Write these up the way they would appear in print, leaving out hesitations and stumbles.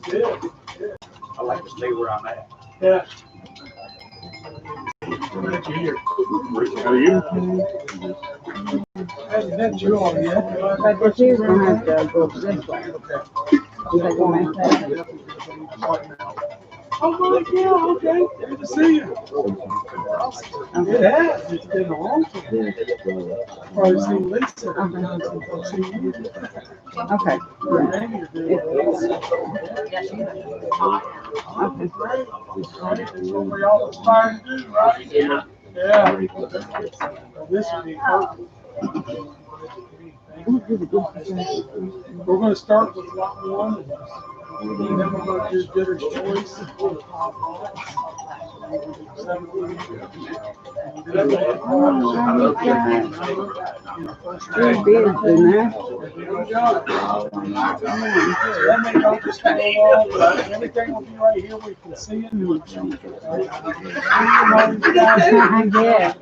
Yeah. I like to stay where I'm at. Yeah. How are you? Hasn't met you all yet. But the two's gonna have to go this way. Is that gonna make that? Oh, well, yeah, okay. Good to see you. It has. It's been a long time. Probably seen Lisa. See you. Okay. Okay. That's what we all aspire to do, right? Yeah. Yeah. This would be perfect. We're going to start with lot one, and then we're going to do bidder's choice. Three bids in there. Everything will be right here. We can see it. I guess.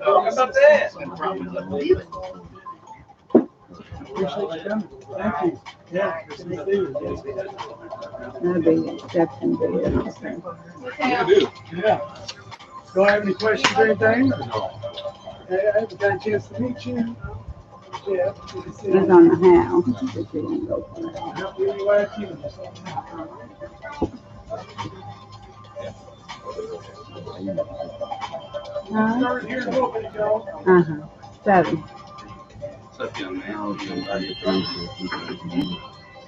Appreciate you coming. Thank you. Yeah, good to see you. That'd be exception bid. Yeah. Do I have any questions or anything? I haven't got a chance to meet you. Yeah. It's on the house. But you didn't go for it. Started here a little bit ago. 7.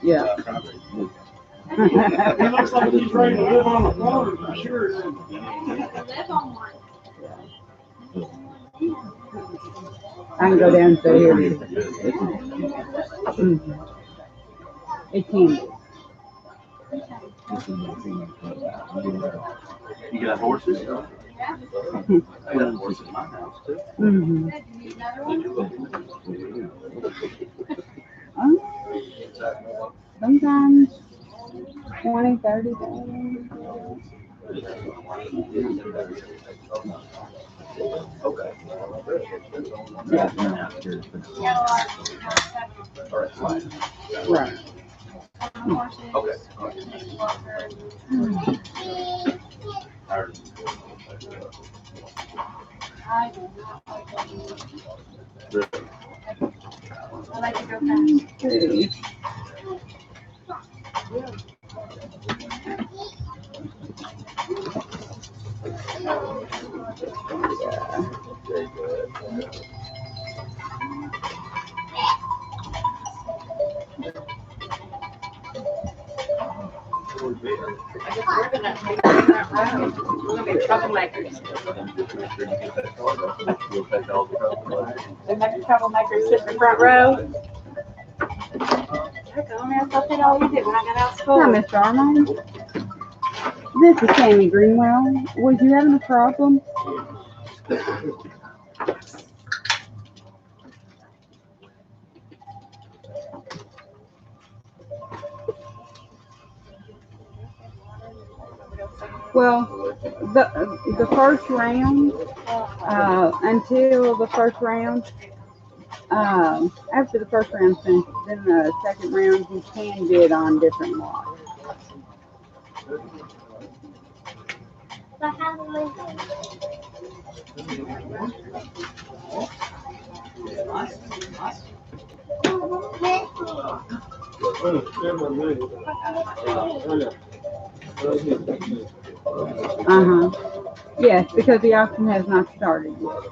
Yeah. He looks like he's ready to live on the farm for sure. I can go down through here. It can be. You got horses? I got horses in my house too. Sometimes 20, 30 days. Okay. Yeah. Right. Okay. I like to go fast. I guess we're gonna be doing that road. We're gonna be troublemakers. They make the troublemakers sit in the front row. Heck, I only have something all you did when I got out of school. Hi, Mr. Armand. This is Tammy Greenwell. Was you having a problem? Well, the first round, until the first round, after the first round finished, then the second round you can bid on different lots. Yes, because the auction has not started yet.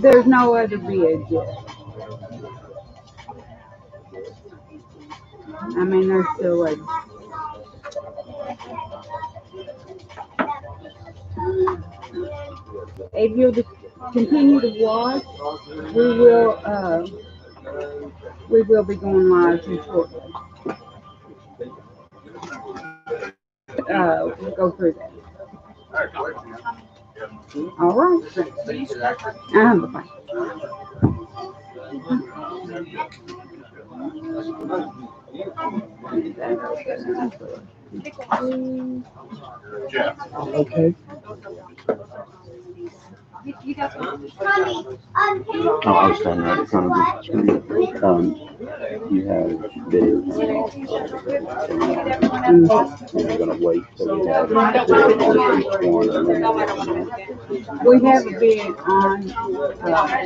There's no other bids yet. I mean, there's still a. If you'll just continue to watch, we will be going live shortly. Go through that. All right. Bye-bye. Okay. You guys want to? Oh, I was standing right in front of the screen. You have videos. And you're gonna wait till we have videos for each one, and then We have a bid on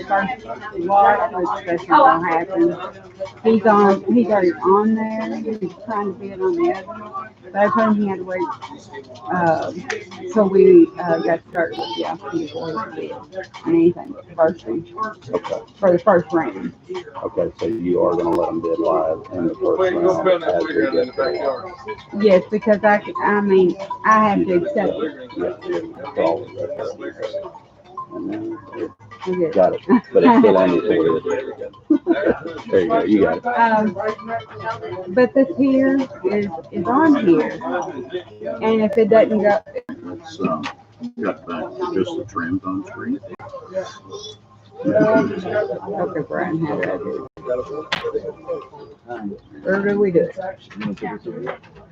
first watch, which that's not gonna happen. He's already on there. He's trying to bid on the other. But I told him he had to wait. So we got started with the option before he bid on anything first thing okay. for the first round. Okay, so you are gonna let them bid live in the first round as we get to the law. Yes, because I have to accept it. Yeah, for all of that. And then, Okay. got it. But it's still unrecorded. There you go. You got it. But this here is on here, and if it doesn't go, Let's cut back to just the trims on screen. okay, Brian, how do I do it? Or do we do it?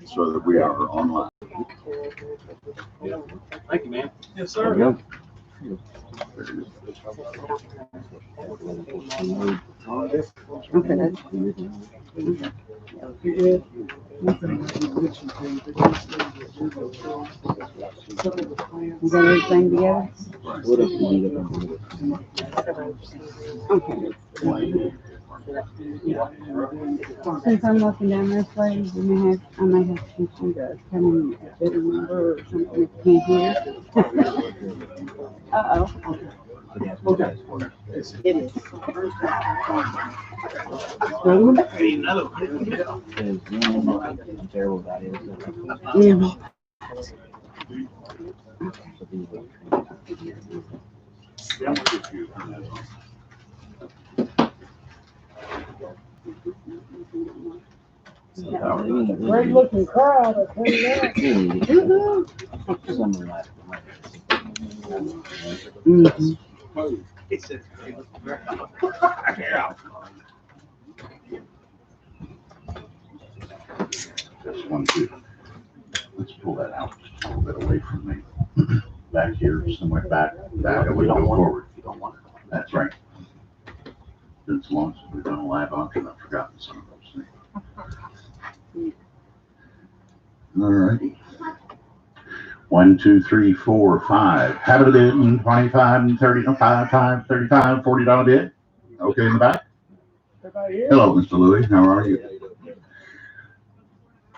So that we are online. Thank you, man. Yes, There we sir. go. Okay, that's we got everything together. What else do you need? Okay. Since I'm looking down this way, I may have to get you to come in a better number or something if you can't hear. Uh-oh. It is. Mhm. Great looking crowd, I tell you that. Mhm. Just one, two. Let's pull that out just a little bit away from me. Back here, somewhere back, and we don't go forward. You don't want it. That's right. Since long as we've done a live auction, I've forgotten some of those things. All righty. 1, 2, 3, 4, 5. Have it bid and 25 and 30, no, 5, $35, $40 bid. Okay in the back? Hello, Mr. Louis. How are you?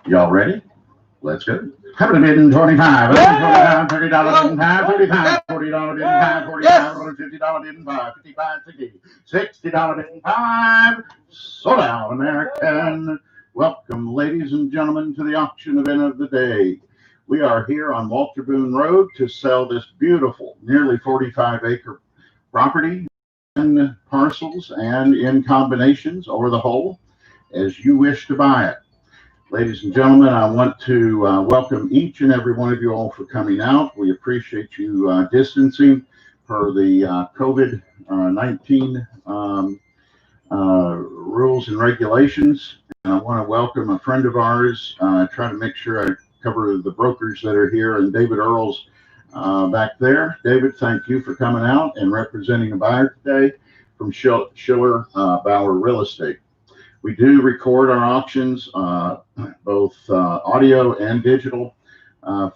Y'all ready? Let's go. Have it bid and 25, $25, $30 bid and 5, $35, $40 bid and 5, $45, $50 bid and 5, $55, $60 bid and 5. Sold out, American. Welcome, ladies and gentlemen, to the auction event of the day. We are here on Walter Boone Road to sell this beautiful, nearly 45-acre property in parcels and in combinations or the whole, as you wish to buy it. Ladies and gentlemen, I want to welcome each and every one of you all for coming out. We appreciate you distancing per the COVID-19 rules and regulations. And I want to welcome a friend of ours, try to make sure I cover the brokers that are here, and David Earls back there. David, thank you for coming out and representing a buyer today from Schiller Bauer Real Estate. We do record our auctions, both audio and digital,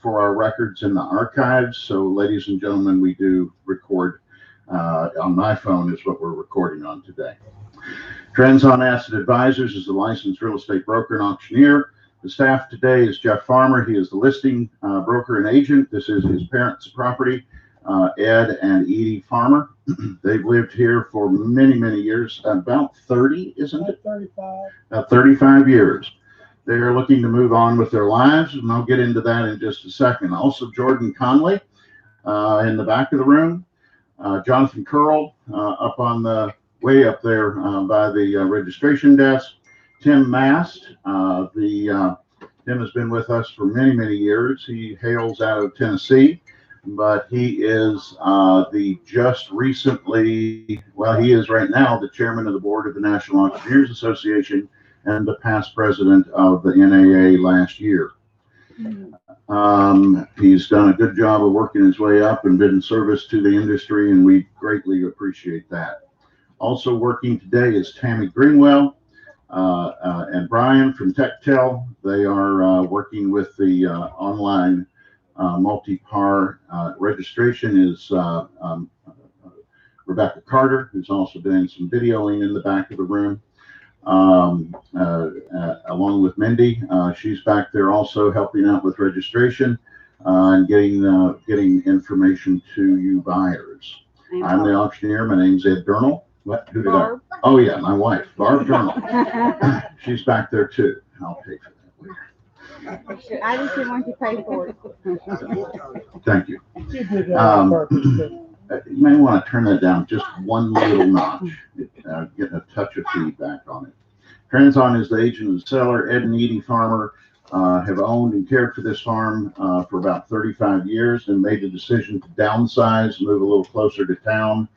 for our records in the archives. So, ladies and gentlemen, we do record on my phone is what we're recording on today. Trends on Asset Advisors is a licensed real estate broker and auctioneer. The staff today is Jeff Farmer. He is the listing broker and agent. This is his parents' property, Ed and Edie Farmer. They've lived here for many, many years, about 30, isn't it? 35. About 35 years. They're looking to move on with their lives, and I'll get into that in just a second. Also, Jordan Conley in the back of the room. Jonathan Curl up on the way up there by the registration desk. Tim Mast. Tim has been with us for many, many years. He hails out of Tennessee, but he is he is right now the chairman of the board of the National Auctioneers Association and the past president of the NAA last year. He's done a good job of working his way up and been in service to the industry, and we greatly appreciate that. Also working today is Tammy Greenwell and Brian from TechTel. They are working with the online multi-par registration is Rebecca Carter, who's also doing some videoing in the back of the room, along with Mindy. She's back there also helping out with registration and getting information to you buyers. I'm the auctioneer. My name's Ed Durnall. What? Who did Barb. Oh yeah, my wife, Barb Durnall. She's back there too. I'll pay for that later. I just didn't want you to pay for it. Thank you. You did that on purpose. You may want to turn that down just one little notch. Get a touch of feedback on it. Transon is the agent and seller. Ed and Edie Farmer have owned and cared for this farm for about 35 years and made the decision to downsize, move a little closer to town.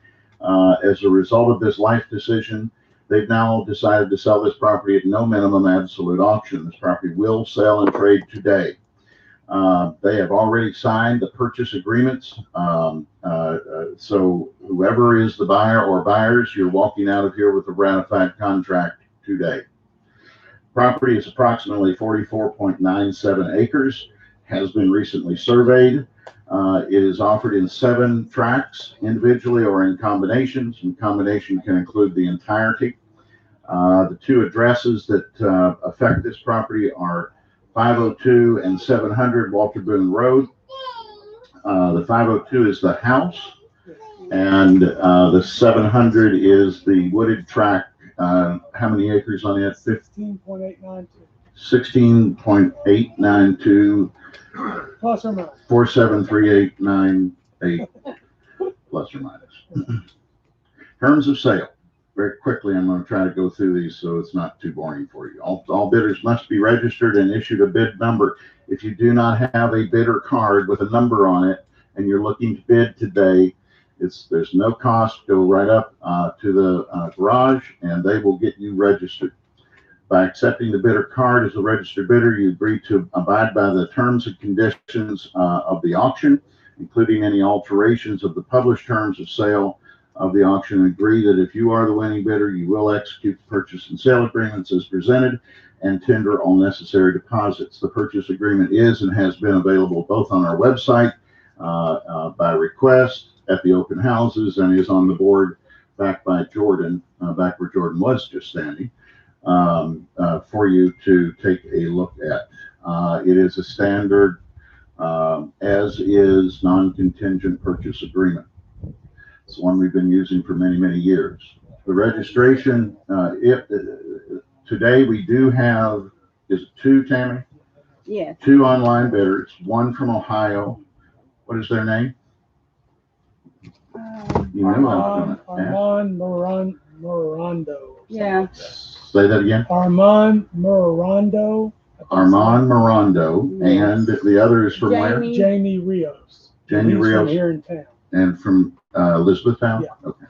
As a result of this life decision, they've now decided to sell this property at no minimum absolute auction. This property will sell and trade today. They have already signed the purchase agreements. So whoever is the buyer or buyers, you're walking out of here with a ratified contract today. Property is approximately 44.97 acres, has been recently surveyed. It is offered in 7 tracts, individually or in combinations, and combination can include the entirety. The 2 addresses that affect this property are 502 and 700 Walter Boone Road. The 502 is the house, and the 700 is the wooded tract. How many acres on it? 16.892. 16.892. Plus or minus. 473898 plus or minus. Terms of sale. Very quickly, I'm going to try to go through these so it's not too boring for you. All bidders must be registered and issued a bid number. If you do not have a bidder card with a number on it and you're looking to bid today, there's no cost. Go right up to the garage and they will get you registered. By accepting the bidder card as a registered bidder, you agree to abide by the terms and conditions of the auction, including any alterations of the published terms of sale of the auction, and agree that if you are the winning bidder, you will execute the purchase and sale agreements as presented and tender all necessary deposits. The purchase agreement is and has been available both on our website by request at the open houses and is on the board back by Jordan, back where Jordan was just standing. For you to take a look at. It is a standard as is non-contingent purchase agreement. It's one we've been using for many, many years. The registration, today we do have, is it 2, Tammy? Yes. 2 online bidders, 1 from Ohio. What is their name? You know Armand Morando. Yeah. Say that again. Armand Morando. Armand Morando, and the other is from where? Jamie Rios. Jamie He's Rios. from here in town. And from Elizabethtown? Yeah. Okay.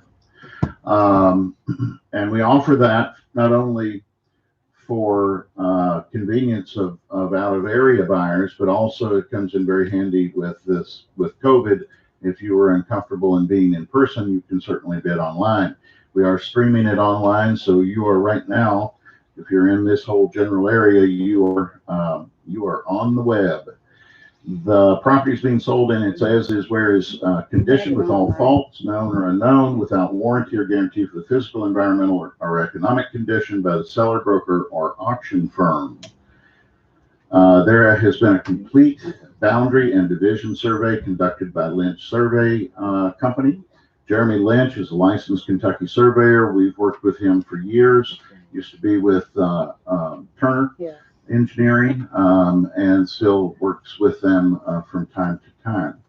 And we offer that not only for convenience of out of area buyers, but also it comes in very handy with COVID. If you are uncomfortable in being in person, you can certainly bid online. We are streaming it online, so you are right now, if you're in this whole general area, you are on the web. The property is being sold in its as is, where is condition with all faults, known or unknown, without warranty or guarantee for the physical, environmental, or economic condition by the seller, broker, or auction firm. There has been a complete boundary and division survey conducted by Lynch Survey Company. Jeremy Lynch is a licensed Kentucky surveyor. We've worked with him for years. Used to be with Turner Engineering, and still works with them from time to time.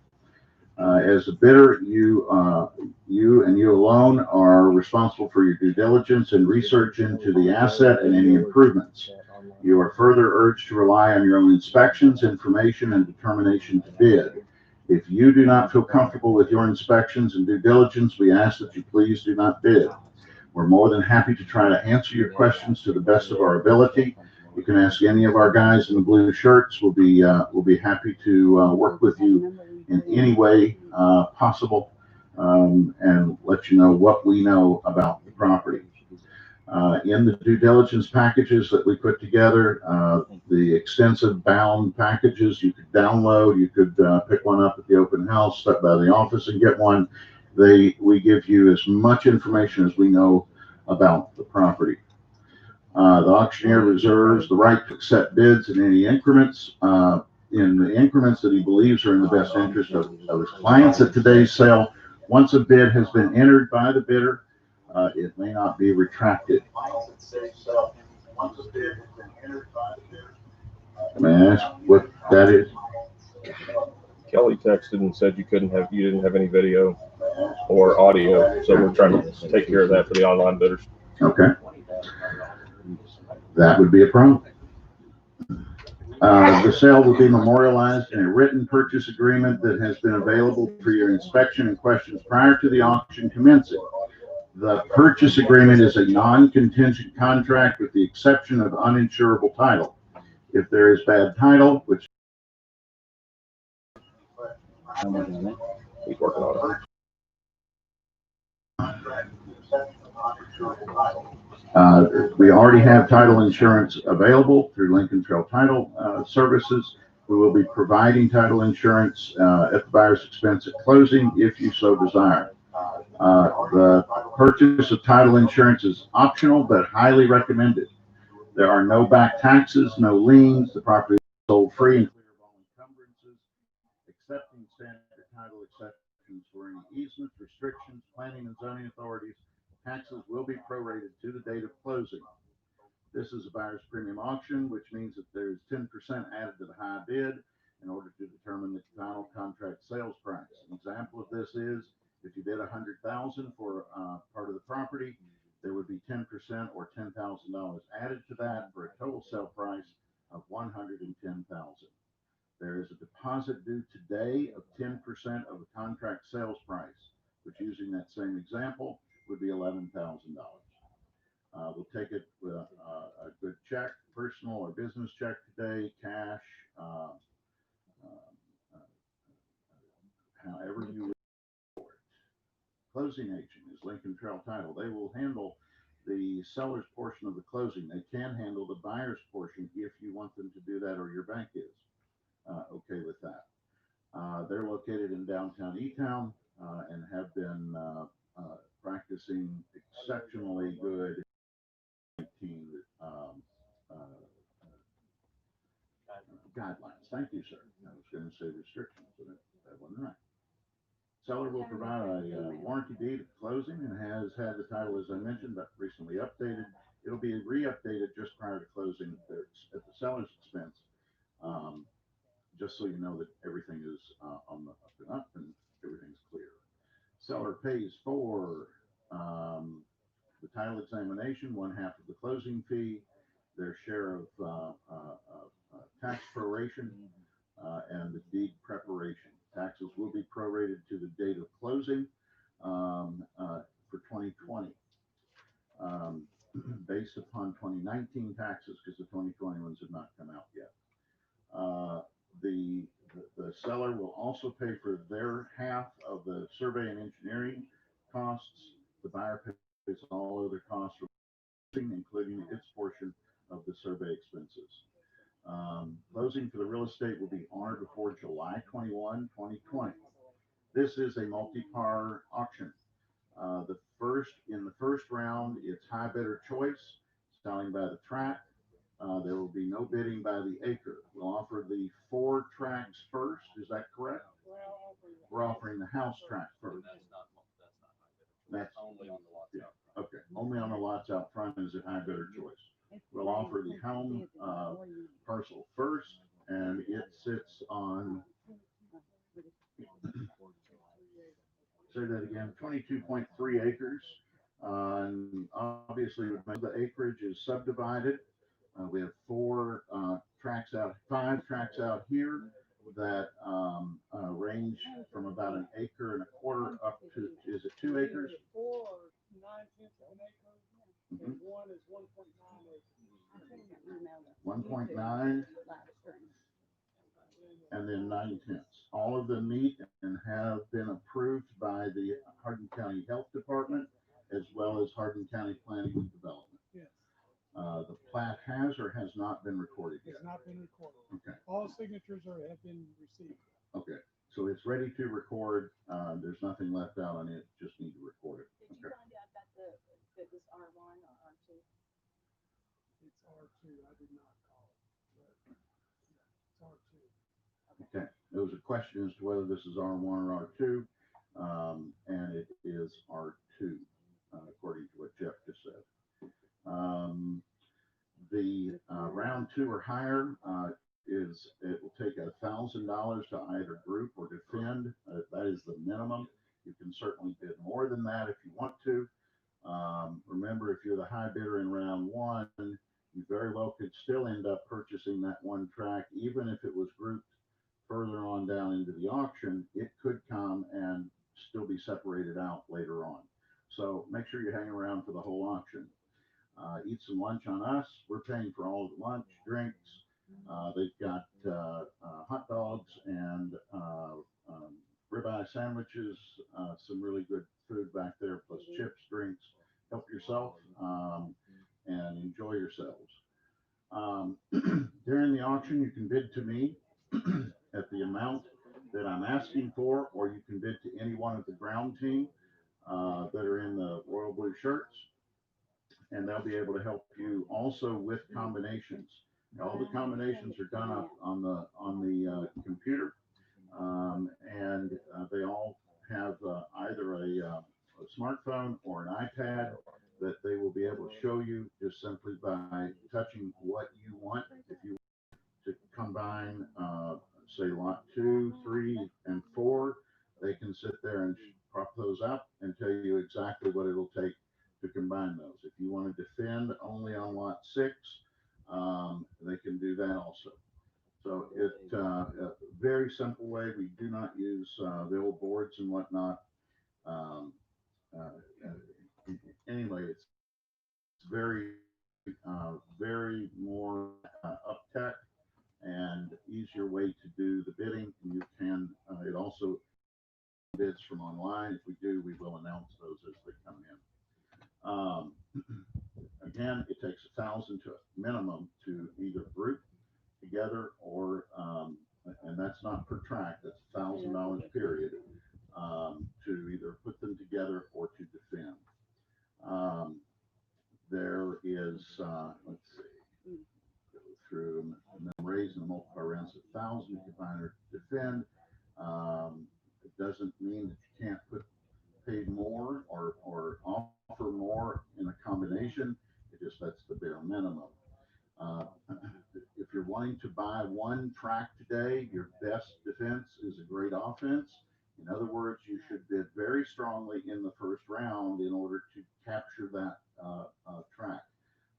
As a bidder, you and you alone are responsible for your due diligence and research into the asset and any improvements. You are further urged to rely on your own inspections, information, and determination to bid. If you do not feel comfortable with your inspections and due diligence, we ask that you please do not bid. We're more than happy to try to answer your questions to the best of our ability. You can ask any of our guys in the blue shirts. We'll be happy to work with you in any way possible, and let you know what we know about the property. In the due diligence packages that we put together, the extensive bound packages you could download, you could pick one up at the open house, step by the office and get one. We give you as much information as we know about the property. The auctioneer reserves the right to accept bids in any increments, in the increments that he believes are in the best interest of his clients at today's sale. Once a bid has been entered by the bidder, it may not be retracted. May I ask what that is? Kelly texted and said you didn't have any video or audio, so we're trying to take care of that for the online bidders. Okay. That would be a problem. The sale will be memorialized in a written purchase agreement that has been available for your inspection and questions prior to the auction commencing. The purchase agreement is a non-contingent contract with the exception of uninsurable title. If there is bad title, which He's working on it. We already have title insurance available through Lincoln Trail Title Services. We will be providing title insurance at the buyer's expense at closing if you so desire. The purchase of title insurance is optional but highly recommended. There are no back taxes, no liens. The property is sold free and clear of all encumbrances, accepting standard title exceptions for any easements, restrictions, planning and zoning authorities. Taxes will be prorated to the date of closing. This is a buyer's premium auction, which means that there's 10% added to the high bid in order to determine the final contract sales price. An example of this is if you bid $100,000 for part of the property, there would be 10% or $10,000 added to that for a total sale price of $110,000. There is a deposit due today of 10% of the contract sales price, which using that same example would be $11,000. We'll take it with a good check, personal or business check today, cash, however you wish for it. Closing agent is Lincoln Trail Title. They will handle the seller's portion of the closing. They can handle the buyer's portion if you want them to do that or your bank is okay with that. They're located in downtown E-Town and have been practicing exceptionally good guidelines. Thank you, sir. I was going to say restrictions, but that wasn't right. Seller will provide a warranty deed at closing and has had the title, as I mentioned, but recently updated. It'll be re-updated just prior to closing at the seller's expense, just so you know that everything is on the up and everything's clear. Seller pays for the title examination, 1/2 of the closing fee, their share of tax proration, and the deed preparation. Taxes will be prorated to the date of closing for 2020, based upon 2019 taxes, because the 2020 ones have not come out yet. The seller will also pay for their half of the survey and engineering costs. The buyer pays all other costs, including its portion of the survey expenses. Closing for the real estate will be on or before July 21, 2020. This is a multi-par auction. In the first round, it's high bidder choice, selling by the tract. There will be no bidding by the acre. We'll offer the 4 tracts first. Is that correct? We're offering the house tract first. That's only on the lots. Yeah. Okay. Only on the lots out front is a high bidder choice. We'll offer the home parcel first, and it sits on, say that again, 22.3 acres. And obviously, the acreage is subdivided. We have 5 tracts out here that range from about 1.25 acres up to, is it 2 acres? Mhm. and one is 1.9 acres. I think I emailed it. 1.9 Live stream. and then 9/10. All of them meet and have been approved by the Hardin County Health Department as well as Hardin County Planning and Development. Yes, The plat has or has not been recorded yet. it's not been recorded. Okay, All signatures have been received. okay. So it's ready to record. There's nothing left out on it. Just need to record it. Did you Okay. find out that it was R1 or R2? It's R2. I did not call it, but yeah, it's R2. Okay. There was a question as to whether this is R1 or R2, and it is R2, according to what Jeff just said. The round 2 or higher it will take $1,000 to either group or defend. That is the minimum. You can certainly bid more than that if you want to. Remember, if you're the high bidder in round 1, you very well could still end up purchasing that one track, even if it was grouped further on down into the auction. It could come and still be separated out later on. So make sure you hang around for the whole auction. Eat some lunch on us. We're paying for all of the lunch, drinks. They've got hot dogs and ribeye sandwiches, some really good food back there, plus chips, drinks. Help yourself and enjoy yourselves. During the auction, you can bid to me at the amount that I'm asking for, or you can bid to any one of the ground team that are in the royal blue shirts, and they'll be able to help you also with combinations. All the combinations are done up on the computer, and they all have either a smartphone or an iPad that they will be able to show you just simply by touching what you want. If you want to combine, say, lot 2, 3, and 4, they can sit there and prop those up and tell you exactly what it'll take to combine those. If you want to defend only on lot 6, they can do that also. So it's a very simple way. We do not use the old boards and whatnot. Um, uh, anyway, it's very more up tech and easier way to do the bidding. And you can, it also bids from online. If we do, we will announce those as they come in. Again, it takes 1,000 to minimum to either group together or, and that's not per track, that's $1,000 period, to either put them together or to defend. There is, let's see, go through and then raise and multiply rents 1,000 to combine or defend. It doesn't mean that you can't pay more or offer more in a combination. It just, that's the bare minimum. If you're wanting to buy one track today, your best defense is a great offense. In other words, you should bid very strongly in the first round in order to capture that track.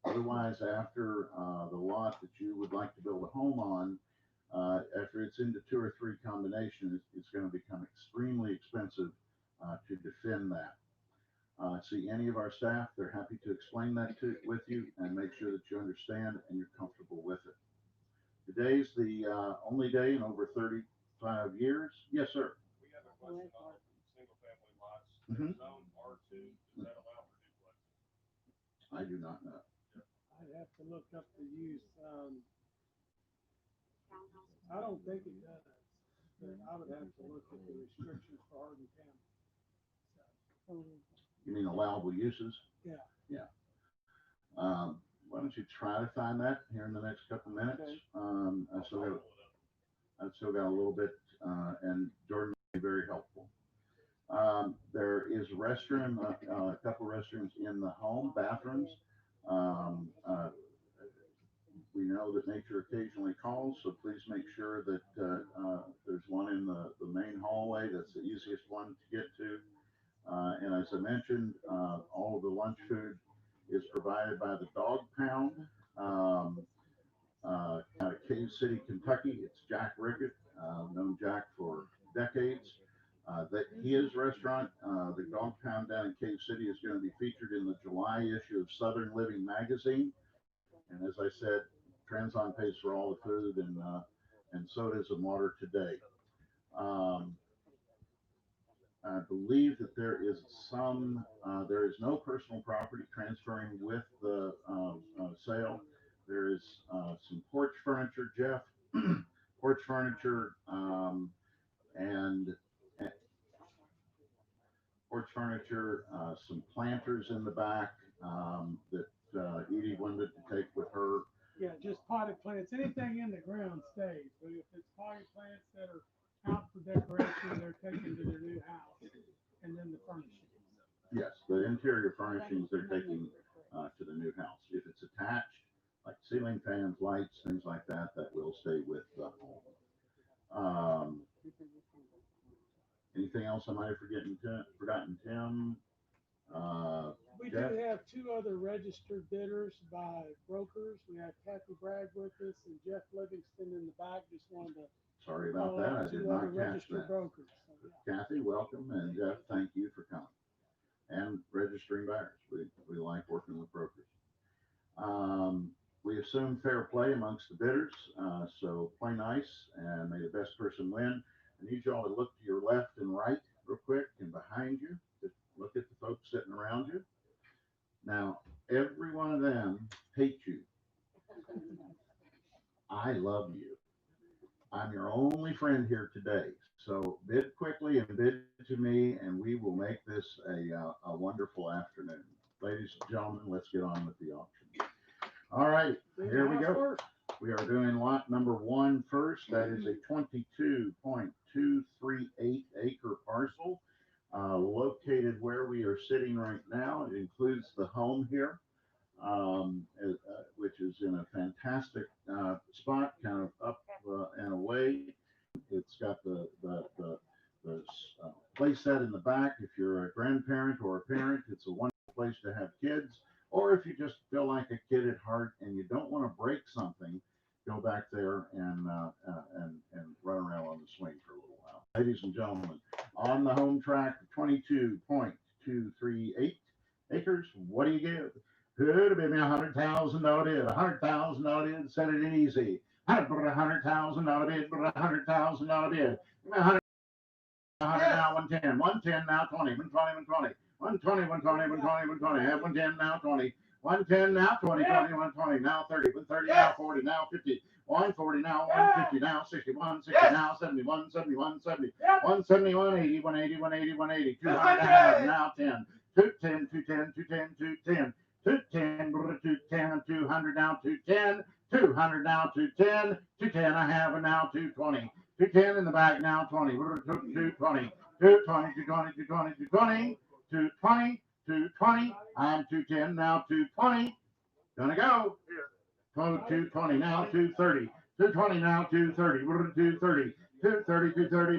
Otherwise, after the lot that you would like to build a home on, after it's into 2 or 3 combinations, it's going to become extremely expensive to defend that. See any of our staff, they're happy to explain that with you and make sure that you understand and you're comfortable with it. Today's the only day in over 35 years. Yes, sir. We have a question on single family lots. Mhm. Zone R2, does that allow for duplexes? I do not know. I'd have to look up the use. I don't think it does, but I would have to look at the restrictions for Hardin County. So, You mean allowable uses? yeah. Yeah. Why don't you try to find that here in the next couple minutes? Okay. I've still got a little bit, and Jordan will be very helpful. There is a restroom, a couple restrooms in the home, bathrooms. We know that nature occasionally calls, so please make sure that there's one in the main hallway. That's the easiest one to get to. And as I mentioned, all of the lunch food is provided by the Dog Pound out of Cave City, Kentucky. It's Jack Rickett, known Jack for decades. That his restaurant, the Dog Pound down in Cave City, is going to be featured in the July issue of Southern Living magazine. And as I said, Transon pays for all the food and sodas and water today. Um, I believe that there is no personal property transferring with the sale. There is some porch furniture, Jeff, porch furniture, and porch furniture, some planters in the back that Edie wanted to take with her. Yeah, just potted plants. Anything in the ground stays, but if it's potted plants that are out for decoration, they're taken to their new house, and then the furnishings. Yes, the interior furnishings they're taking to the new house. If it's attached, like ceiling fans, lights, things like that, that will stay with the home. Anything else I might have forgotten, Tim? We do Jeff? have two other registered bidders by brokers. We have Kathy Bragg with us and Jeff Livingston in the back. Just wanted to Sorry about call that. out I did two other not catch registered that. brokers. So, yeah. Kathy, welcome, and Jeff, thank you for coming. And registering buyers. We like working with brokers. We assume fair play amongst the bidders, so play nice and may the best person win. I need you all to look to your left and right real quick and behind you. Just look at the folks sitting around you. Now, every one of them hate you. I love you. I'm your only friend here today. So bid quickly and bid to me, and we will make this a wonderful afternoon. Ladies and gentlemen, let's get on with the auction. All right, here we go. We are doing lot number 1 first. That is a 22.238 acre parcel located where we are sitting right now. It includes the home here, which is in a fantastic spot, kind of up and away. It's got the play set in the back. If you're a grandparent or a parent, it's a wonderful place to have kids. Or if you just feel like a kid at heart and you don't want to break something, go back there and run around on the swing for a little while. Ladies and gentlemen, on the home track, 22.238 acres. What do you give? Could have been $100,000 bid. $100,000 bid. Set it in easy. $100,000 bid. $100,000 bid. 100 now, 110. 110 now, 20. 120. 120. 120. Have 110 now, 20. 110 now, 20. 120 now, 30. 130 now, 40 now, 50. 140 now, 150 now, 60. 160 now, 70. 170. 170. 180. 180. 200 now, 10. 210. 210. 200 now, 210. 200 now, 210. 210 I have, and now 220. 210 in the back now, 20. 220. 220. 220. I'm 210 now, 220. Gonna go. 220 now, 230. 220 now, 230. 230.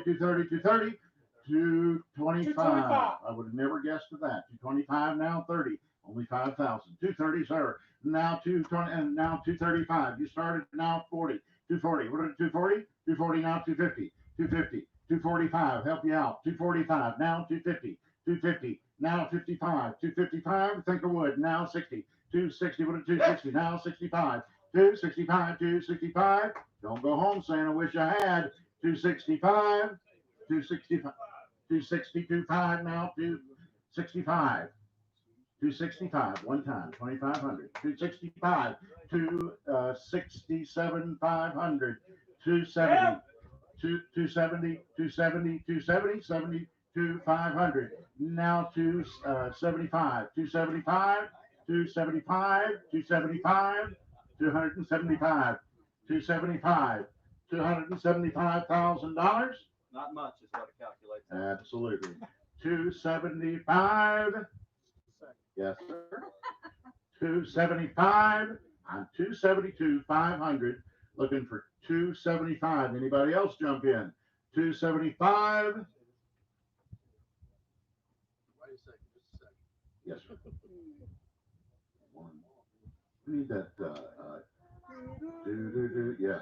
230. 225. I would have never guessed at that. 225 now, 30. Only 5,000. 230, sir. Now 220 and now 235. You started now 40. 240. What are 240? 240 now 250. 250. 245. Help you out. 245. Now 250. 250. Now 55. 255. Think I would. Now 60. 260. What are 260? Now 65. 265. 265. Don't go home saying I wish I had. 265. 265. 260. 25 now. 265. 265, one time, 2,500. 265, 267, 500. 270, 270, 500. Now 275, 275, 275, 275, 275, 275, $275,000. Not much is what it calculates. Absolutely. 275. Yes, sir. 275. I'm 272, 500. Looking for 275. Anybody else jump in? 275. Wait a second, just a second. Yes, sir. We need that. Yeah.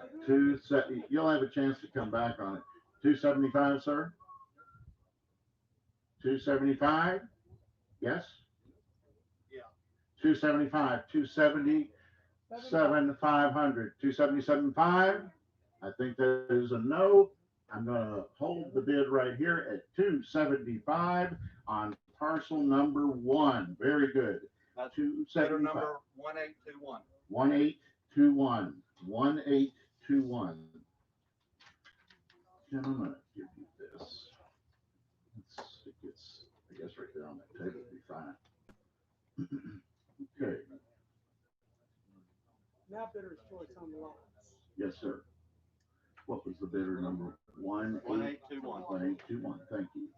You'll have a chance to come back on it. 275, sir. 275? Yes? Yeah. 275, 277, 500, 277.5. I think that is a no. I'm going to hold the bid right here at 275 on parcel number 1. Very good. That's 275. number 1821. 1821. 1821. And I'm going to give you this. It gets, I guess, right there on that table would be fine. Okay. Now bidder's choice on the lots. Yes, sir. What was the bidder number? 1821. 1821. Thank you.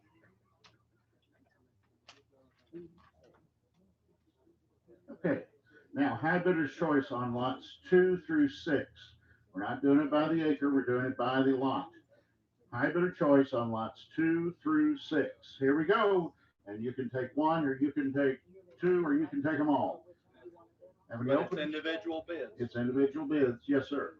Okay. Now, high bidder's choice on lots 2 through 6. We're not doing it by the acre. We're doing it by the lot. High bidder choice on lots 2 through 6. Here we go. And you can take one, or you can take two, or you can take them all. Have any But it's openings? individual bids. It's individual bids. Yes, sir.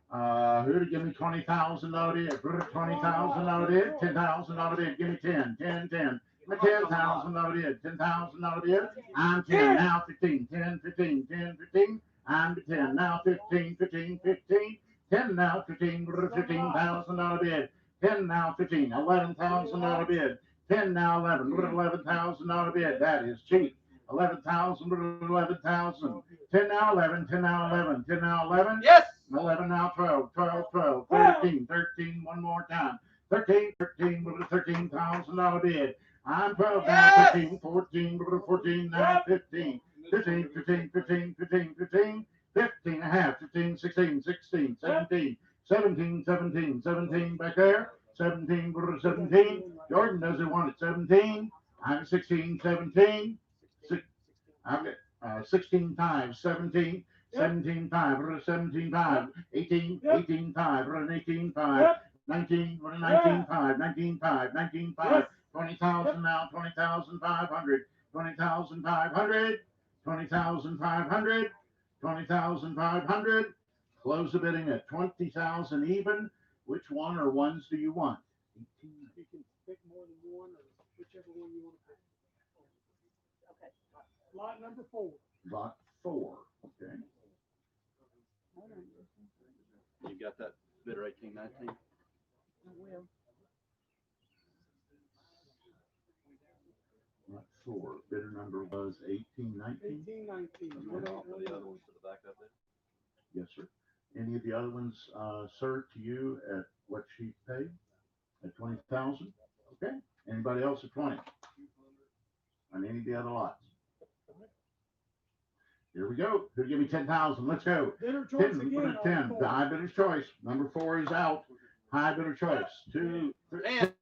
Who to give me $20,000 bid? $20,000 bid. $10,000 bid. Give me 10. 10. 10. Give me $10,000 bid. $10,000 bid. I'm 10. Now 15. 10. 15. 10. 15. I'm 10. Now 15. 15. 15. 10 now 15. $15,000 bid. 10 now 15. $11,000 bid. 10 now 11. $11,000 bid. That is cheap. 11,000. 11,000. 10 now 11. 10 now 11. 10 now 11. Yes! 11 now 12, 12, 12, 13, 13, one more time. 13, 13, with a $13,000 bid. I'm 12 now, 15, 14, with a 14 now, 15, 15, 15, 15, 15, 15, 15 and a half, 15, 16, 16, 17, 17, 17, 17 back there, 17, with a 17. Jordan doesn't want it, 17. I'm 16, 17. I've got 16 times, 17. 17 5, 17 5, 18, 18 5, 18 5, 19, 19 5, 19 5, 19 5, 20,000 now, 20,500, 20,500, 20,500, 20,500. Close the bidding at 20,000 even. Which one or ones do you want? You can pick more than one or whichever one you want to pick. Okay. Lot number 4. Lot 4. Okay. You got that bidder 1819? I will. Lot 4. Bidder number was 1819. 1819. I'll put the other ones to the back of it. Yes, sir. Any of the other ones, sir, to you at what she paid? At 20,000? Okay. Anybody else at 20? On any of the other lots? Here we go. Who'll give me 10,000? Let's go. Bidder choice 10, again. put it 10. The high bidder's choice. Number 4 is out. High bidder choice. 2,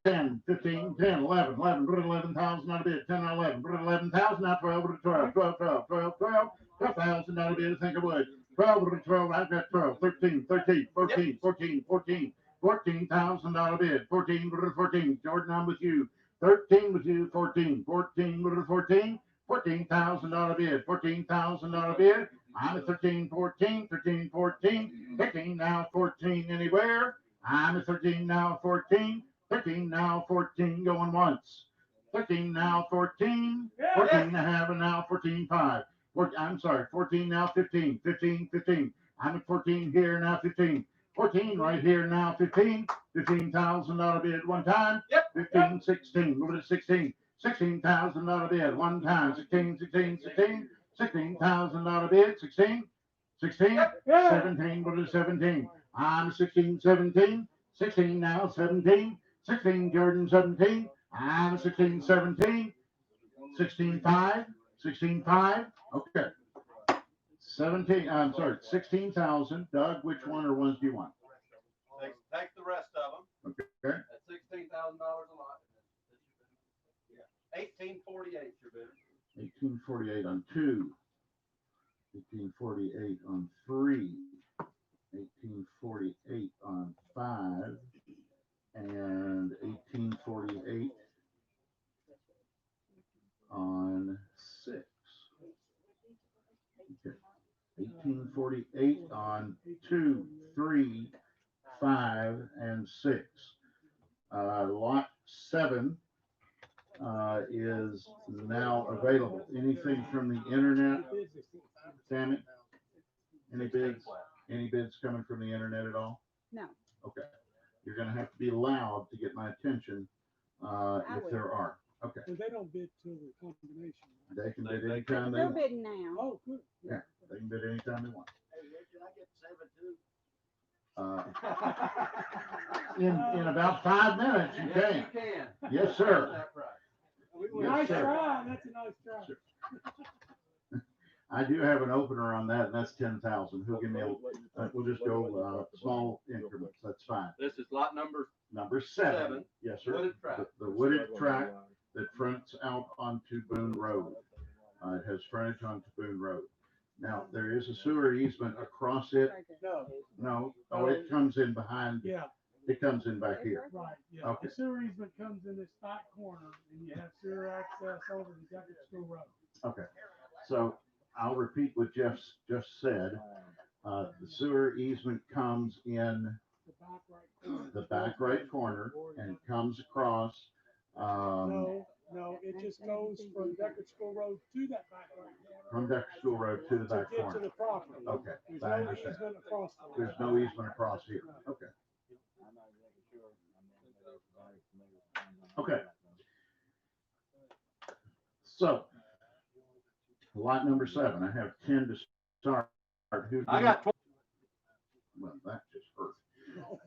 10, 15, 10, 11, 11, put 11,000 on a bid. 10 on 11, put 11,000, now 12, put 12, 12, 12, 12, 12, 12,000 on a bid. I think I would. 12, put 12, I've got 12, 13, 13, 14, 14, 14, $14,000 bid. 14, put 14. Jordan, I'm with you. 13 with you, 14, 14, put 14. $14,000 bid, $14,000 bid. I'm at 13, 14, 13, 14, 15 now, 14 anywhere. I'm at 13 now, 14, 13 now, 14 going once. 13 now, 14, 14 and a half, and now 14, 5. I'm sorry, 14 now, 15, 15, 15. I'm at 14 here now, 15. 14 right here now, 15. $15,000 bid one time. 15, 16, move it to 16. $16,000 bid one time. 16, 16, 16. $16,000 bid. 16, 16, 17, go to 17. I'm 16, 17. 16 now, 17. 16, Jordan, 17. I'm 16, 17. 16, 5. 16, 5. Okay. 17, I'm sorry, 16,000. Doug, which one or ones do you want? Take the rest of them. Okay. At $16,000 a lot. Yeah. 1848 your bidder. 1848 on 2. 1848 on 3. 1848 on 5. And 1848 on 6. Okay. 1848 on 2, 3, 5, and 6. Lot 7 is now available. Anything from the internet, Tammy? Any bids? Any bids coming from the internet at all? No. Okay. You're gonna have to be loud to get my attention, if will. there are. Okay. But they don't bid till the combination. They can bid anytime they They're want. bidding now. Oh, good. Yeah, they can bid anytime they want. In about 5 minutes, you Yes, can. you can. Yes, sir. That's right. Nice sir. try. That's a nice try. Sure. I do have an opener on that, and that's 10,000. He'll give me we'll just go, small increments. That's fine. This is lot number Number 7. Seven. Yes, sir. Wooded track. The wooded track that fronts out onto Boone Road. It has frontage onto Boone Road. Now, there is a sewer easement across it. No, No, oh, it comes in behind, yeah, it comes in back here. right, yeah. Okay. The sewer easement comes in this back corner and you have sewer access over the Deckard School Road. Okay, so I'll repeat what Jeff just said. The sewer easement comes in The back right corner. the back right corner and comes across, No, it just goes from Deckard School Road to that back right corner. from Decker School Road to the To back get to corner. the property. Okay, There's I no understand. easement across the road. There's no easement across here. Okay. Okay. So, lot number 7, I have 10 to start. I got 20. Well, that just hurt.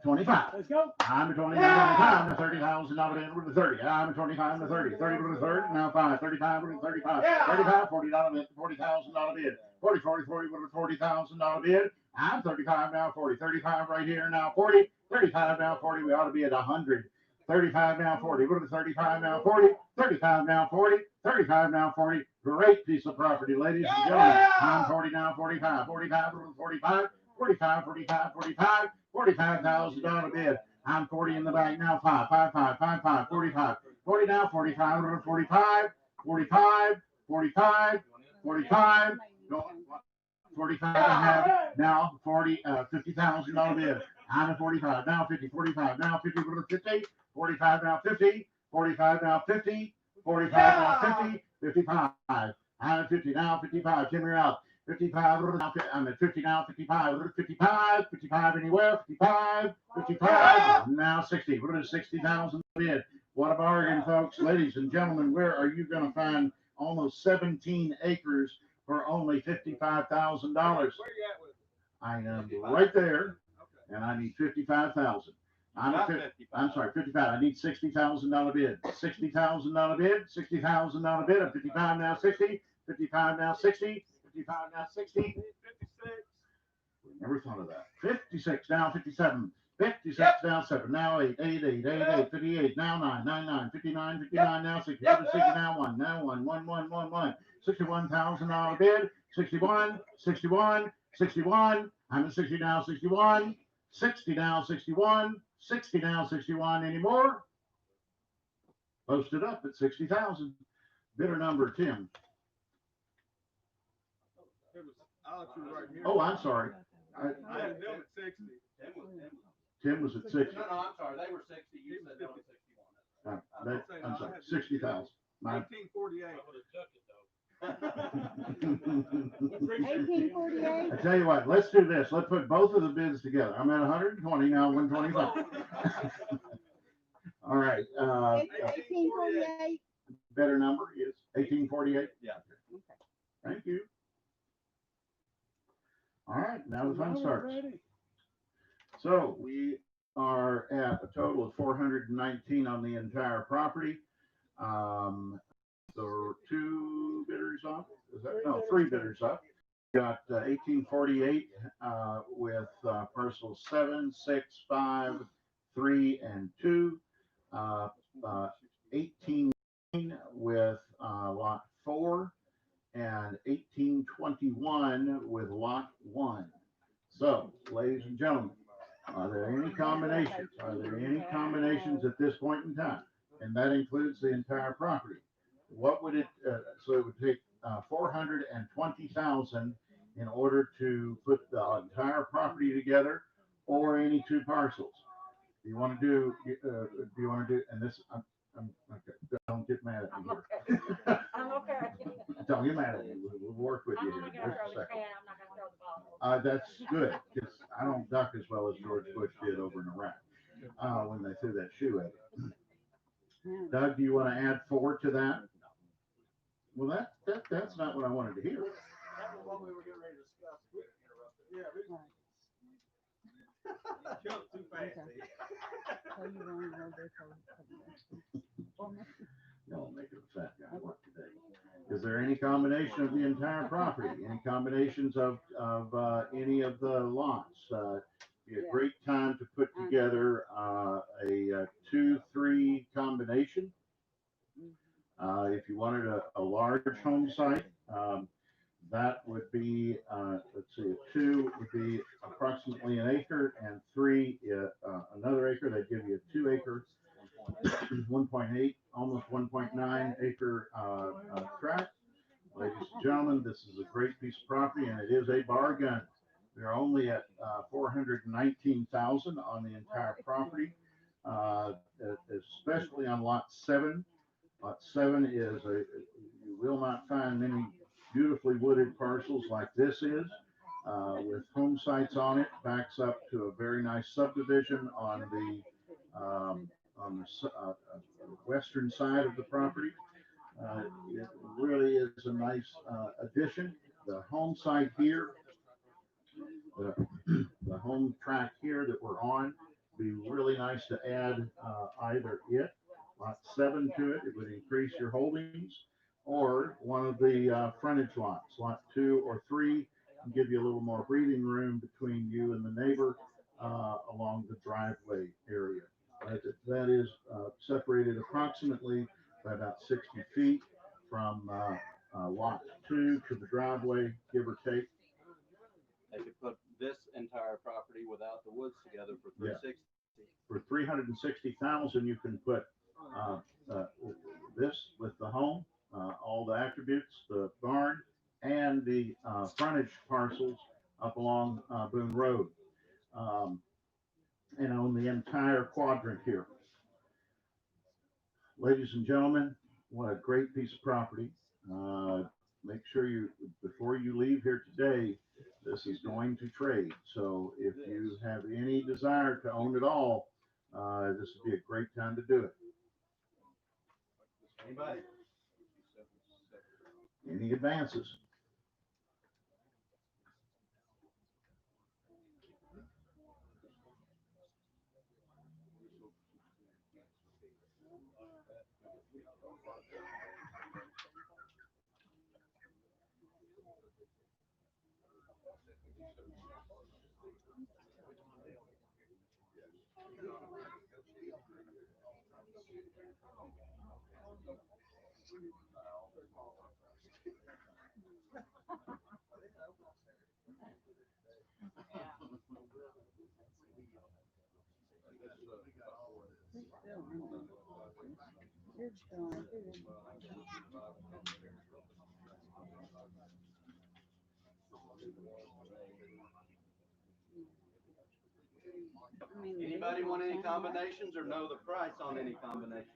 25. Let's go. I'm a 25 to 30,000 bid with the 30. I'm a 25 to 30. 30 with the 30. Now 5. 35 with the 35. 35, $40 bid, $40,000 bid. 40, 40, 40 with a $40,000 bid. I'm 35 now, 40. 35 right here now, 40. 35 now, 40. We ought to be at 100. 35 now, 40. What are the 35 now, 40? 35 now, 40. 35 now, 40. Great piece of property, ladies and gentlemen. I'm 40 now, 45. 45 with 45. 45, 45, 45. $45,000 bid. I'm 40 in the bag now. 5, 5, 5, 5, 5, 45. 40 now, 45, 45, 45, 45, 45. No, 45 I have now. 40, $50,000 bid. I'm at 45 now. 50, 45 now. 50 with a 50. 45 now. 50. 45 now. 50. 45 now. 50. 55. I'm at 50 now. 55. Timmy out. 55, I'm at 50 now, 55, 55, 55 anywhere, 55, 55, now 60. What is 60,000 bid? What a bargain, folks. Ladies and gentlemen, where are you going to find almost 17 acres for only $55,000? Where you at with it? I am right there, and I need 55,000. I'm sorry, 55. I need $60,000 bid. $60,000 bid, $60,000 bid. I'm 55 now, 60, 55 now, 60. 55 now, 60, 56. Never thought of that. 56 now, 57. 56 now, 7 now, 8, 8, 8, 8, 8, 58 now, 9, 9, 9, 59, 59 now, 60, 60 now, 1, now 1, 1, 1, 1, 1. $61,000 bid, 61, 61, 61. I'm at 60 now, 61, 60 now, 61, 60 now, 61 anymore. Posted up at 60,000. Bidder number 10. Oh, I'm sorry. I had them at 60. Tim was at 60. No, I'm sorry. They were 60. You said they were 61. I'm sorry, 60,000. 1848. I tell you what, let's do this. Let's put both of the bids together. I'm at 120 now, 125. All right. It's 1848. Better number is 1848. Yeah. Thank you. All right, now the fun starts. So we are at a total of 419 on the entire property. There were 2 bidders up. Is that, no, 3 bidders up. Got 1848 with parcels 7, 6, 5, 3, and 2. 18 with lot 4. And 1821 with lot 1. So, ladies and gentlemen, are there any combinations? Are there any combinations at this point in time? And that includes the entire property. What would it? So it would take 420,000 in order to put the entire property together, or any 2 parcels. Do you want to do? And this Okay, don't get mad at me I'm here. okay. I'm okay. Don't get mad at me. We'll work with you I'm only here. gonna Just throw a the second. can, I'm not gonna throw the bottle. That's good, because I don't duck as well as George Bush did over in Iraq, when they threw that shoe at him. Yeah. Doug, do you want to add 4 to that? Well, that's not what I wanted to hear. That was what we were getting ready to discuss. We interrupted. Yeah, we Right. jumped too fast. Okay. So you want to go there for me? Y'all making a fat guy work today. Is there any combination of the entire property? Any combinations of any of the lots? Be a great time to put together a 2-3 combination. If you wanted a large home site, that would be, let's see, 2 would be approximately an acre, and 3 another acre. That'd give you a 2 acre, 1.8, almost 1.9 acre tract. Ladies and gentlemen, this is a great piece of property, and it is a bargain. They're only at $419,000 on the entire property, especially on lot 7. Lot 7 is you will not find many beautifully wooded parcels like this is, with home sites on it. Backs up to a very nice subdivision on the western side of the property. It really is a nice addition. The home site here, the home track here that we're on, be really nice to add either lot 7 to it. It would increase your holdings, or one of the frontage lots, lot 2 or 3, and give you a little more breathing room between you and the neighbor along the driveway area. That is separated approximately by about 60 feet from lot 2 to the driveway, give or take. They could put this entire property without the woods together for $360,000. For $360,000, you can put this with the home, all the attributes, the barn, and the frontage parcels up along Boone Road, and own the entire quadrant here. Ladies and gentlemen, what a great piece of property. Make sure you, before you leave here today, this is going to trade. So if you have any desire to own it all, this would be a great time to do it. Anybody? Any advances? Anybody want any combinations or know the price on any combination?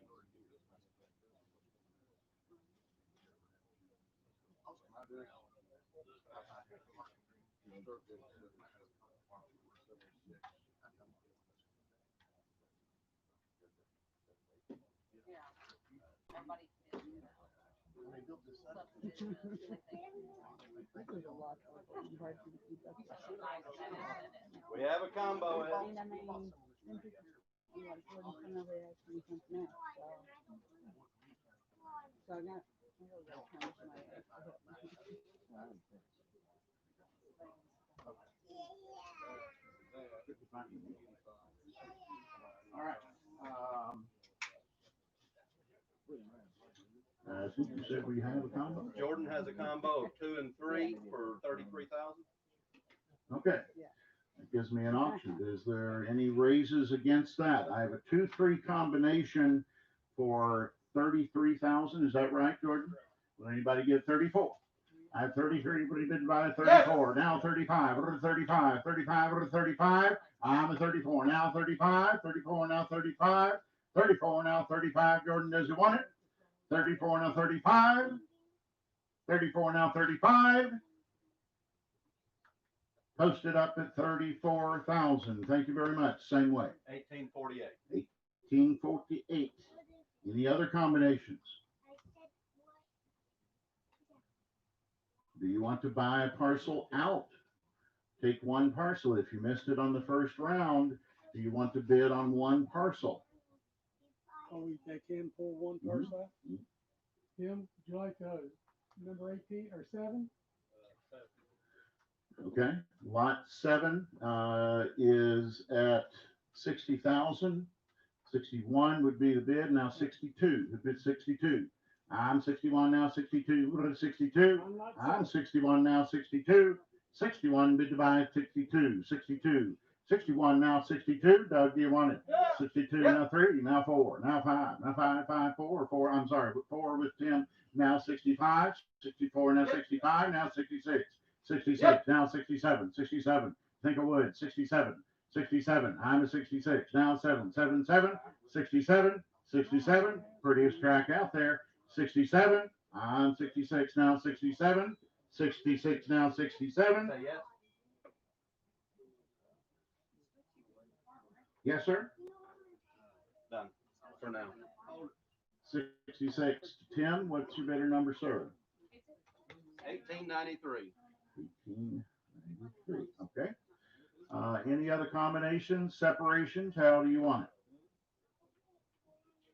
We have a combo. I mean, some people, like, wouldn't come over there asking something else, so I got somebody else to help me. All right. I think you said we have a combo. Jordan has a combo of 2 and 3 for $33,000. Okay. That gives me an option. Is there any raises against that? I have a 2-3 combination for $33,000. Is that right, Jordan? Will anybody get 34? I have 33, but he didn't buy 34. Now 35. What are 35? 35, what are 35? I'm a 34. Now 35. 34, now 35. 34 now 35. Jordan, does he want it? 34 now 35. 34 now 35. Posted up at 34,000. Thank you very much. Same way. 1848. 1848. Any other combinations? Do you want to buy a parcel out? Take one parcel. If you missed it on the first round, do you want to bid on one parcel? Oh, they can pull one person out. Tim, would you like number 18 or 7? Okay. Lot 7 is at 60,000. 61 would be the bid. Now 62. The bid 62. I'm 61 now. 62. What is 62? I'm 61 now. 62. 61 bid to buy 62. 62. 61 now. 62. Doug, do you want it? 62 now 3. Now 4. Now 5. Now 5. 5. 4. 4. I'm sorry. 4 with Tim. Now 65. 64 now 65. Now 66. 66. Now 67. 67. Think of wood. 67. 67. I'm a 66. Now 7. 7. 7. 67. 67. Prettiest track out there. 67. I'm 66 now. 67. 66 now. 67. Say yes. Yes, sir. Done for now. 66. Tim, what's your bidder number, sir? 1893. 1893. Okay. Any other combinations, separations? How do you want it?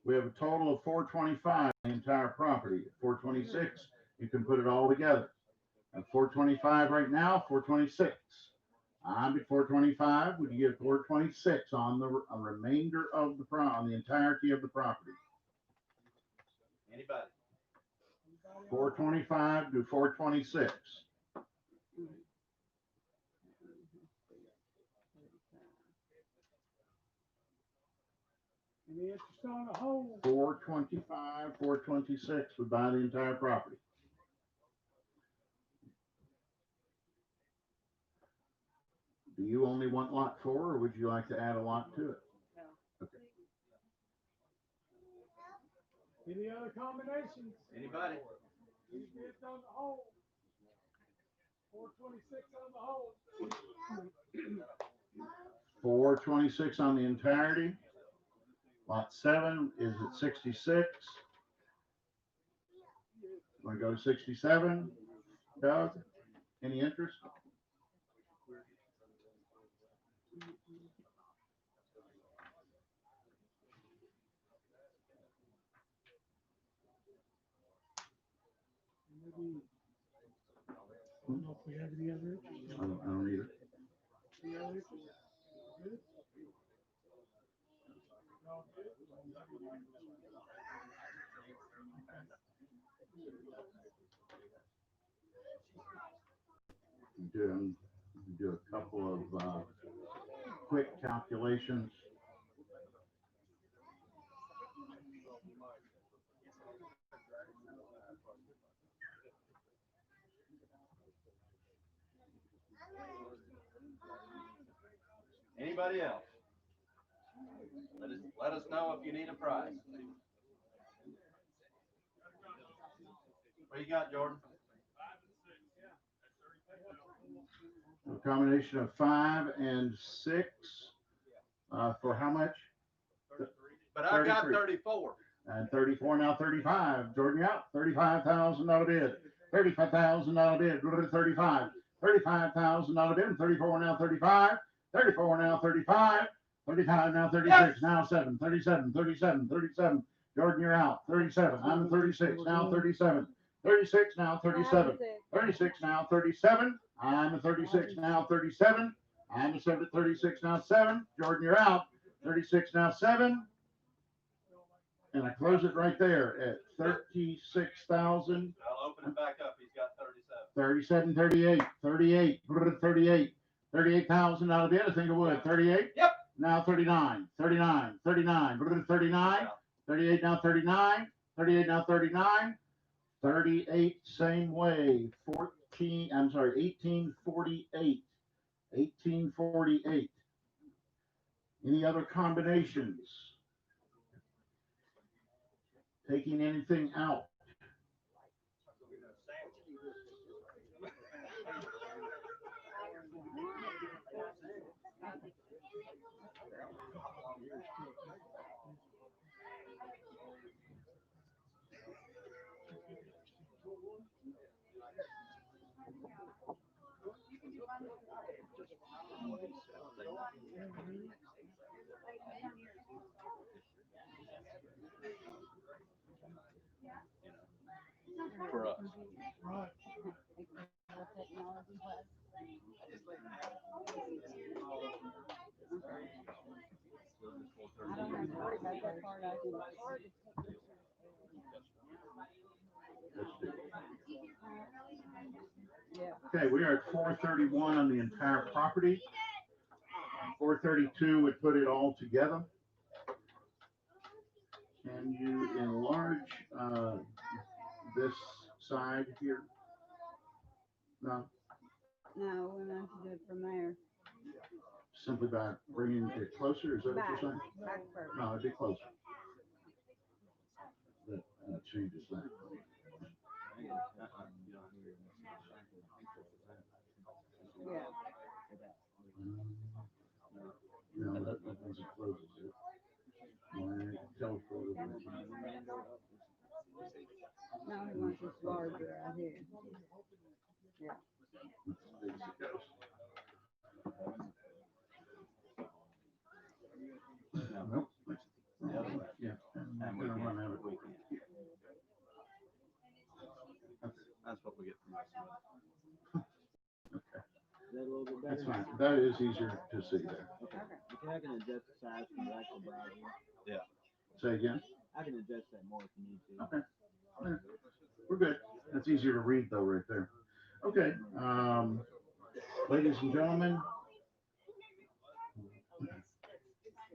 We have a total of 425 the entire property. At 426, you can put it all together. At 425 right now, 426. I'm at 425. Would you get 426 on the remainder of on the entirety of the property? Anybody? 425 to 426. Any interest on the whole? 425, 426 would buy the entire property. Do you only want lot 4, or would you like to add a lot to it? Okay. Any other combinations? Anybody? Any bids on the whole? 426 on the whole. 426 on the entirety. Lot 7 is at 66. Want to go to 67? Doug, any interest? Maybe, I don't know if we have any other interest. I don't either. Any other interest? Good? No, good? Do a couple of quick calculations. Anybody else? Let us know if you need a price. What you got, Jordan? A combination of 5 and 6 for how much? But I've got 33. 34. And 34 now 35. Jordan, out. $35,000 bid. $35,000 bid. Go to 35. $35,000 bid. 34 now 35. 34 now 35. 35 now 36. Now 7. 37. 37. 37. Jordan, you're out. 37. I'm 36 now 37. 36 now 37. 36 now 37. I'm a 36 now 37. I'm a 36 now 7. Jordan, you're out. 36 now 7. And I close it right there at 36,000. I'll open it back up. He's got 37. 37, 38, 38, 38, $38,000 bid. I think it would. 38? Yep. Now 39, 39, 39, 39, 38 now 39, 38 now 39, 38 same way. 1848. 1848. Any other combinations? Taking anything out? For us. Right. I don't have to worry about that part. I can afford to take pictures. Let's do it. Yeah. Okay, we are at 431 on the entire property. 432 would put it all together. Can you enlarge this side here? No, No, we want to do it from there. simply by bringing it closer, is that what Back, you're saying? back first. No, it'd be closer. That changes that. Yeah. No, that means it closes it. Tell for No, he wants this larger out here. Yeah. Nope. Yeah. And we Gonna run can't, out of- we can't. That's what we get from this. Okay. That's fine. That is easier to see there. Okay. I can adjust the size from the actual browser. Yeah. Say again? I can adjust that more if you need to. Okay. Yeah. We're good. That's easier to read though, right there. Okay. Ladies and gentlemen,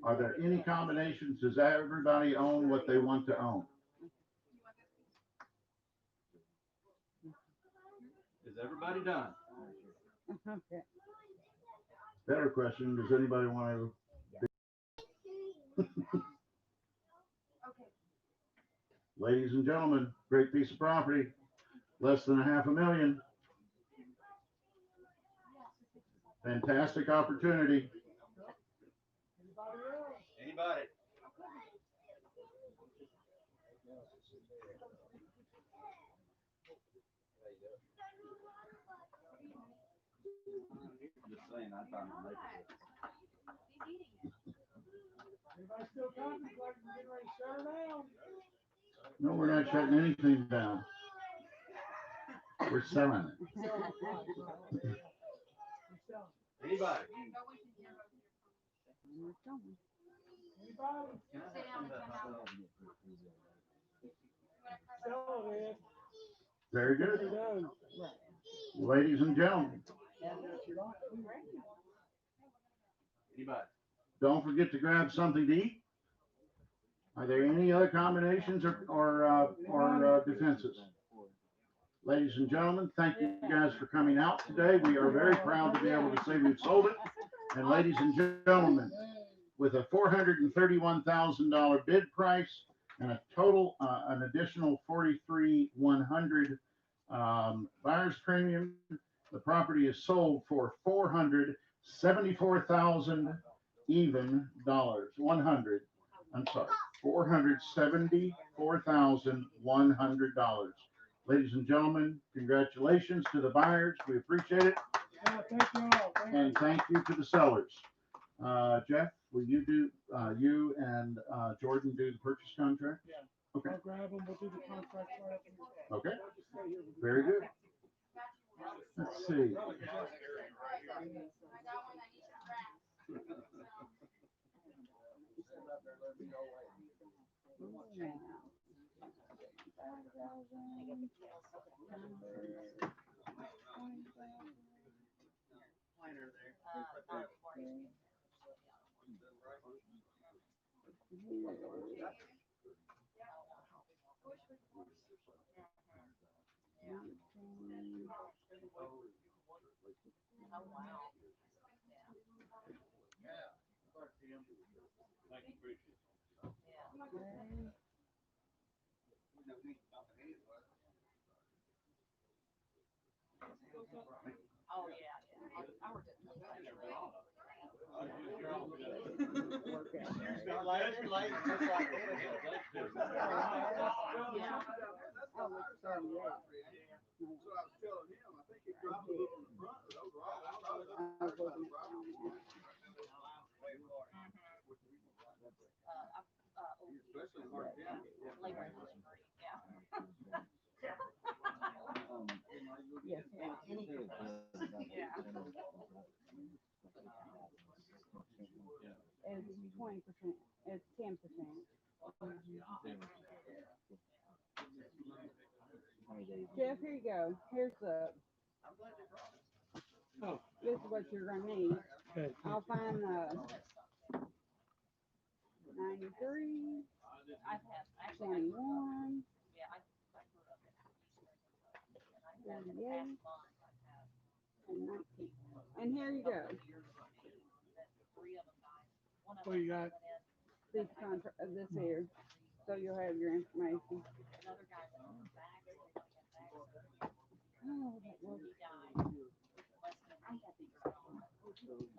are there any combinations? Does everybody own what they want to own? Is everybody done? Okay. Better question, does anybody want to? Ladies and gentlemen, great piece of property, less than $500,000. Fantastic opportunity. Anybody? Just saying, I found it later. Anybody still contemplating getting ready to shut her down? No, we're not shutting anything down. We're selling it. Anybody? Anybody? Sell it, Very Ed. good. It does. Ladies and gentlemen, Anybody? don't forget to grab something to eat. Are there any other combinations or defenses? Ladies and gentlemen, thank you guys for coming out today. We are very proud to be able to say we've sold it. And ladies and gentlemen, with a $431,000 bid price and a total, an additional $43,100 buyer's premium, the property is sold for $474,000 even dollars. $474,100. Ladies and gentlemen, congratulations to the buyers. We appreciate it. Yeah, thank you all. And thank you to the sellers. Jeff, will you do, you and Jordan do the purchase contract? Yeah. Okay. I'll grab them, we'll do the contract right up. Okay. Very good. Let's see. Oh, yeah, yeah. I worked at. Oh, it's 38. So I was telling him, I think he dropped it in the front, but overall, I thought it was. I was looking at Especially Mark County. Labor and yeah. yes. It's 20%. It's 10%. Jeff, here you go. Here's the. Oh. This is what you're gonna need. Okay. I'll find the 93, I've had, actually, 21, yeah, I grew up in. 38, and 19. And here you go. Three of them died. One of What you them got? This contract, this here. So you'll have your information. another guy that was back, they got back. Oh, that was. He died less than I had the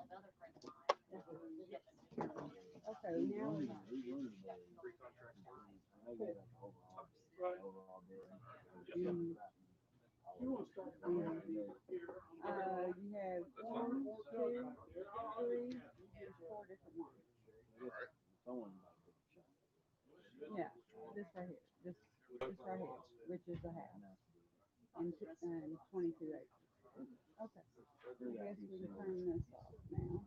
another friend of mine. Okay, now we You want to start? you have 1, 2, 3, 4 different ones. Yeah, this right here. This right here, which is a half. And 22 acres. Okay. I guess we can turn this off now.